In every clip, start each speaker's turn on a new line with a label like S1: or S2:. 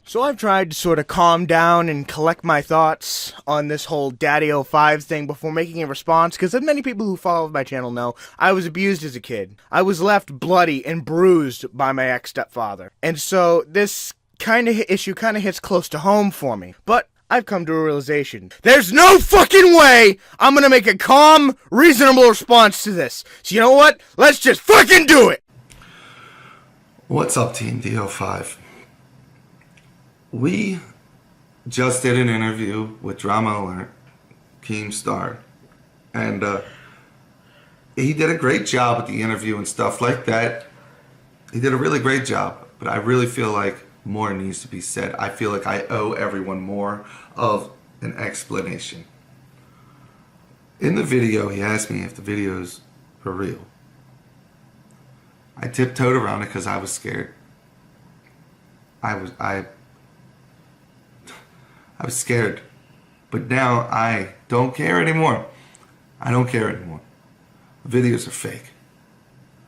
S1: So I've tried to sort of calm down and collect my thoughts on this whole Daddyofive thing before making a response, because as many people who follow my channel know, I was abused as a kid. I was left bloody and bruised by my ex-stepfather. And so this issue kind of hits close to home for me. But I've come to a realization. There's no fucking way I'm gonna make a calm, reasonable response to this. So you know what? Let's just fucking do it!
S2: What's up, Team Daddyofive? We just did an interview with Drama Alert, Keemstar, and he did a great job with the interview and stuff like that. He did a really great job, but I really feel like more needs to be said. I feel like I owe everyone more of an explanation. In the video, he asked me if the videos were real. I tiptoed around it because I was scared. I was scared, but now I don't care anymore. I don't care anymore. The videos are fake.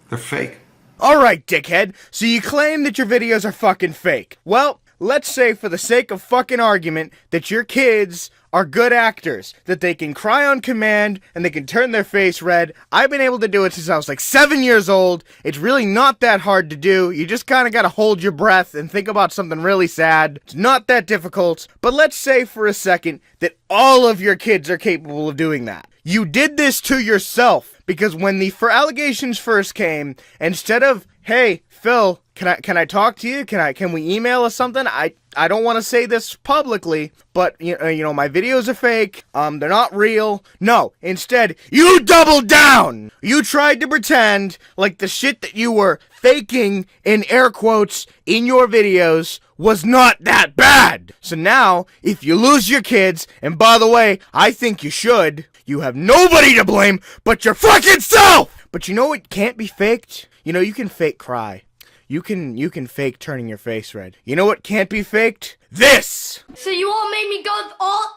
S2: They're fake.
S1: Alright, dickhead, so you claim that your videos are fucking fake. Well, let's say for the sake of fucking argument that your kids are good actors, that they can cry on command and they can turn their face red. I've been able to do it since I was like 7 years old. It's really not that hard to do. You just kind of got to hold your breath and think about something really sad. It's not that difficult. But let's say for a second that all of your kids are capable of doing that. You did this to yourself because when the allegations first came, instead of, hey, Phil, can I talk to you? Can we email or something? I don't want to say this publicly, but you know my videos are fake. They're not real. No, instead you doubled down. You tried to pretend like the shit that you were faking in air quotes in your videos was not that bad. So now, if you lose your kids, and by the way, I think you should, you have nobody to blame but your fucking self. But you know what can't be faked? You know, you can fake cry. You can fake turning your face red. You know what can't be faked? This!
S3: So you all made me go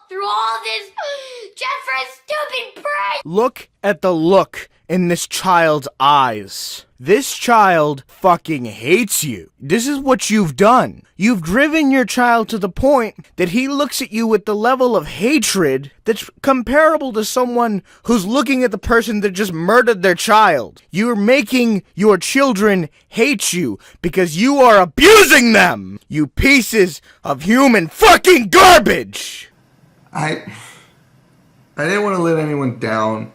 S3: through all this just for a stupid prank!
S1: Look at the look in this child's eyes. This child fucking hates you. This is what you've done. You've driven your child to the point that he looks at you with the level of hatred that's comparable to someone who's looking at the person that just murdered their child. You're making your children hate you because you are abusing them. You pieces of human fucking garbage.
S2: I didn't want to let anyone down.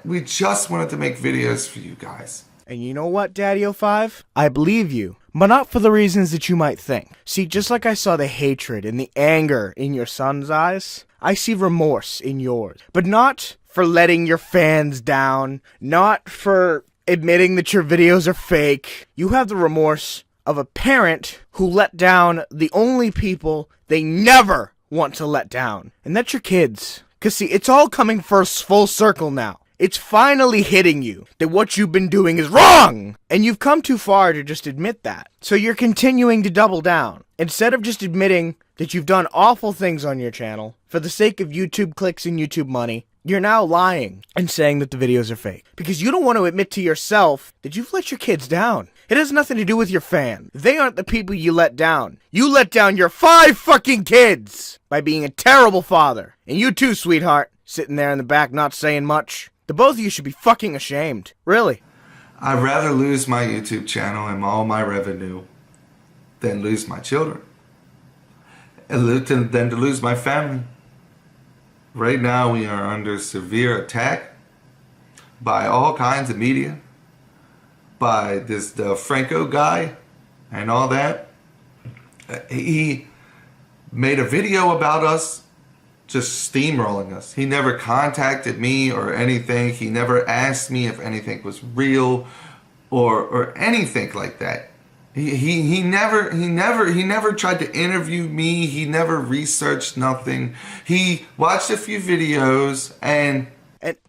S2: We just wanted to make videos for you guys.
S1: And you know what, Daddyofive? I believe you, but not for the reasons that you might think. See, just like I saw the hatred and the anger in your son's eyes, I see remorse in yours. But not for letting your fans down, not for admitting that your videos are fake. You have the remorse of a parent who let down the only people they never want to let down, and that's your kids. Because see, it's all coming full circle now. It's finally hitting you that what you've been doing is wrong! And you've come too far to just admit that. So you're continuing to double down. Instead of just admitting that you've done awful things on your channel, for the sake of YouTube clicks and YouTube money, you're now lying and saying that the videos are fake. Because you don't want to admit to yourself that you've let your kids down. It has nothing to do with your fans. They aren't the people you let down. You let down your 5 fucking kids by being a terrible father. And you too, sweetheart, sitting there in the back not saying much. The both of you should be fucking ashamed. Really.
S2: I'd rather lose my YouTube channel and all my revenue than lose my children. And than to lose my family. Right now we are under severe attack by all kinds of media. By the Franco guy and all that. He made a video about us, just steamrolling us. He never contacted me or anything. He never asked me if anything was real or anything like that. He never tried to interview me. He never researched nothing. He watched a few videos and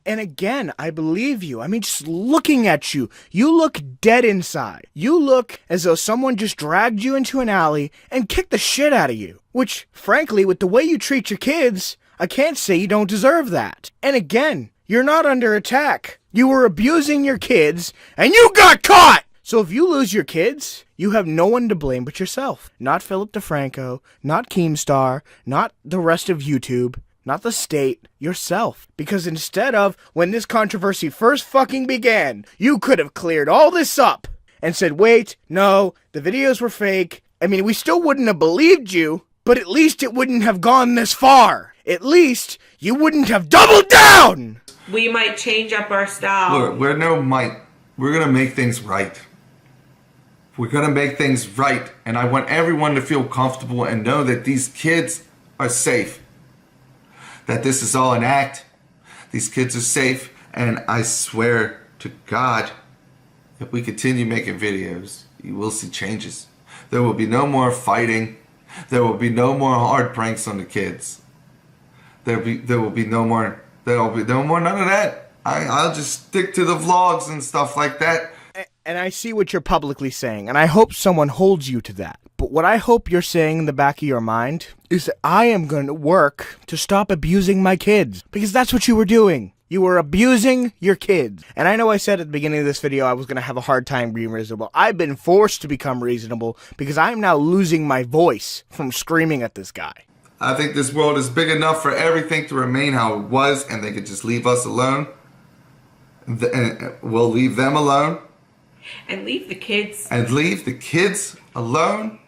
S1: again, I believe you. I mean, just looking at you, you look dead inside. You look as though someone just dragged you into an alley and kicked the shit out of you. Which, frankly, with the way you treat your kids, I can't say you don't deserve that. And again, you're not under attack. You were abusing your kids, and you got caught! So if you lose your kids, you have no one to blame but yourself. Not Philip DeFranco, not Keemstar, not the rest of YouTube, not the state, yourself. Because instead of, when this controversy first fucking began, you could have cleared all this up and said, wait, no, the videos were fake. I mean, we still wouldn't have believed you, but at least it wouldn't have gone this far. At least you wouldn't have doubled down!
S4: We might change up our style.
S2: Look, we're no might. We're going to make things right. We're going to make things right. And I want everyone to feel comfortable and know that these kids are safe. That this is all an act. These kids are safe. And I swear to God, if we continue making videos, you will see changes. There will be no more fighting. There will be no more hard pranks on the kids. There will be no more none of that. I'll just stick to the vlogs and stuff like that.
S1: And I see what you're publicly saying, and I hope someone holds you to that. But what I hope you're saying in the back of your mind is that I am going to work to stop abusing my kids. Because that's what you were doing. You were abusing your kids. And I know I said at the beginning of this video I was going to have a hard time being reasonable. I've been forced to become reasonable because I'm now losing my voice from screaming at this guy.
S2: I think this world is big enough for everything to remain how it was, and they could just leave us alone. And we'll leave them alone.
S4: And leave the kids.
S2: And leave the kids alone,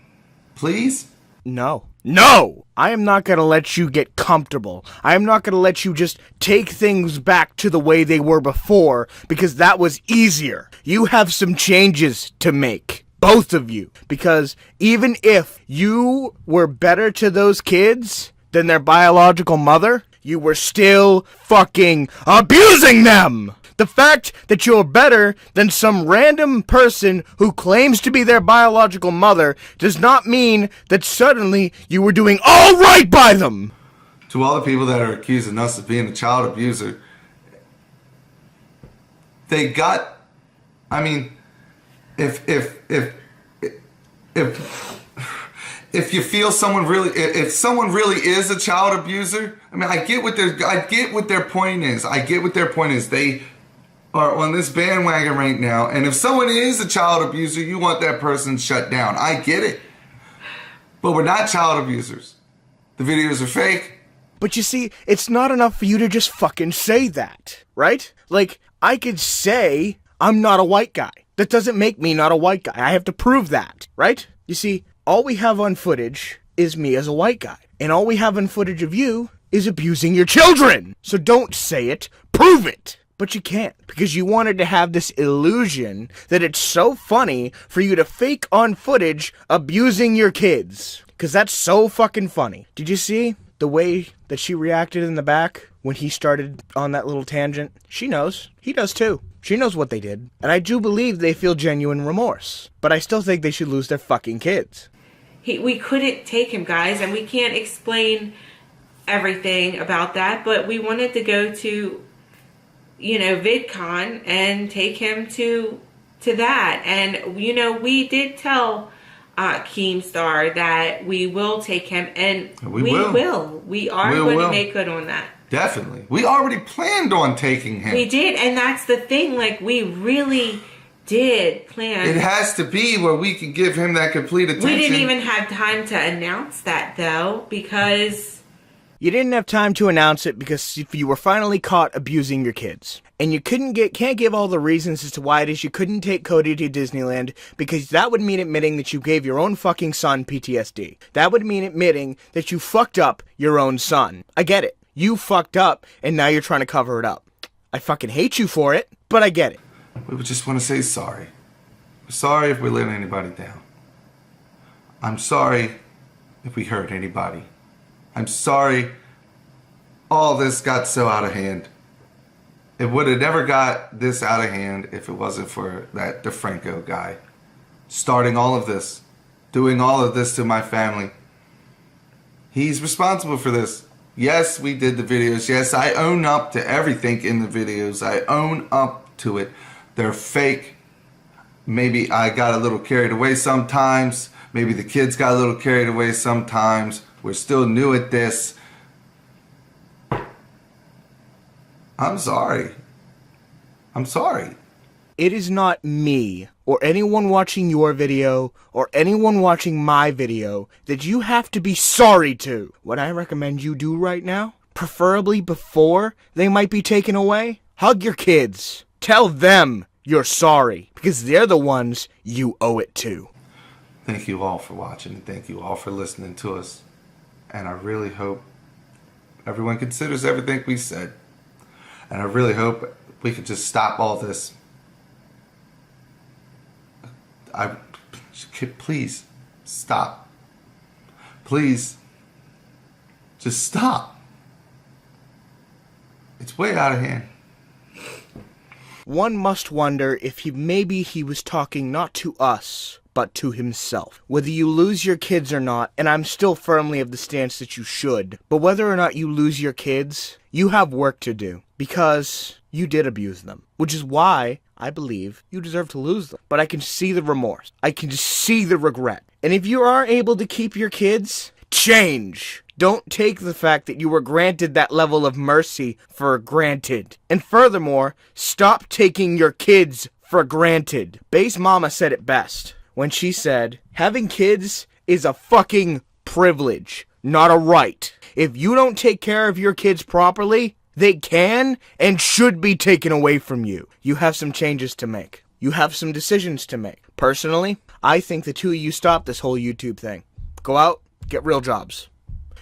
S2: please?
S1: No. No! I am not going to let you get comfortable. I am not going to let you just take things back to the way they were before, because that was easier. You have some changes to make. Both of you. Because even if you were better to those kids than their biological mother, you were still fucking abusing them! The fact that you're better than some random person who claims to be their biological mother does not mean that suddenly you were doing all right by them!
S2: To all the people that are accusing us of being a child abuser, they got, I mean, if you feel someone really, if someone really is a child abuser, I mean, I get what their point is. I get what their point is. They are on this bandwagon right now, and if someone is a child abuser, you want that person shut down. I get it. But we're not child abusers. The videos are fake.
S1: But you see, it's not enough for you to just fucking say that, right? Like, I could say I'm not a white guy. That doesn't make me not a white guy. I have to prove that, right? You see, all we have on footage is me as a white guy. And all we have on footage of you is abusing your children. So don't say it, prove it. But you can't, because you wanted to have this illusion that it's so funny for you to fake on footage abusing your kids. Because that's so fucking funny. Did you see the way that she reacted in the back when he started on that little tangent? She knows. He does too. She knows what they did. And I do believe they feel genuine remorse. But I still think they should lose their fucking kids.
S4: We couldn't take him, guys, and we can't explain everything about that, but we wanted to go to, you know, VidCon and take him to that. And, you know, we did tell Keemstar that we will take him, and we will. We are going to make good on that.
S2: Definitely. We already planned on taking him.
S4: We did, and that's the thing. Like, we really did plan.
S2: It has to be where we can give him that complete attention.
S4: We didn't even have time to announce that, though, because...
S1: You didn't have time to announce it because if you were finally caught abusing your kids. And you can't give all the reasons as to why it is you couldn't take Cody to Disneyland, because that would mean admitting that you gave your own fucking son PTSD. That would mean admitting that you fucked up your own son. I get it. You fucked up, and now you're trying to cover it up. I fucking hate you for it, but I get it.
S2: We would just want to say sorry. We're sorry if we let anybody down. I'm sorry if we hurt anybody. I'm sorry all this got so out of hand. It would have never got this out of hand if it wasn't for that DeFranco guy. Starting all of this. Doing all of this to my family. He's responsible for this. Yes, we did the videos. Yes, I own up to everything in the videos. I own up to it. They're fake. Maybe I got a little carried away sometimes. Maybe the kids got a little carried away sometimes. We're still new at this. I'm sorry. I'm sorry.
S1: It is not me or anyone watching your video, or anyone watching my video, that you have to be sorry to. What I recommend you do right now, preferably before they might be taken away, hug your kids. Tell them you're sorry, because they're the ones you owe it to.
S2: Thank you all for watching. Thank you all for listening to us. And I really hope everyone considers everything we said. And I really hope we could just stop all this. Please, stop. Please, just stop. It's way out of hand.
S1: One must wonder if maybe he was talking not to us, but to himself. Whether you lose your kids or not, and I'm still firmly of the stance that you should, but whether or not you lose your kids, you have work to do, because you did abuse them, which is why I believe you deserve to lose them. But I can see the remorse. I can see the regret. And if you are able to keep your kids, change. Don't take the fact that you were granted that level of mercy for granted. And furthermore, stop taking your kids for granted. Bay's mama said it best when she said, having kids is a fucking privilege, not a right. If you don't take care of your kids properly, they can and should be taken away from you. You have some changes to make. You have some decisions to make. Personally, I think the two of you stop this whole YouTube thing. Go out, get real jobs.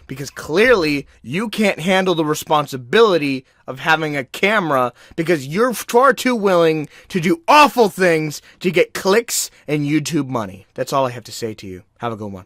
S1: Because clearly, you can't handle the responsibility of having a camera because you're far too willing to do awful things to get clicks and YouTube money. That's all I have to say to you. Have a good one.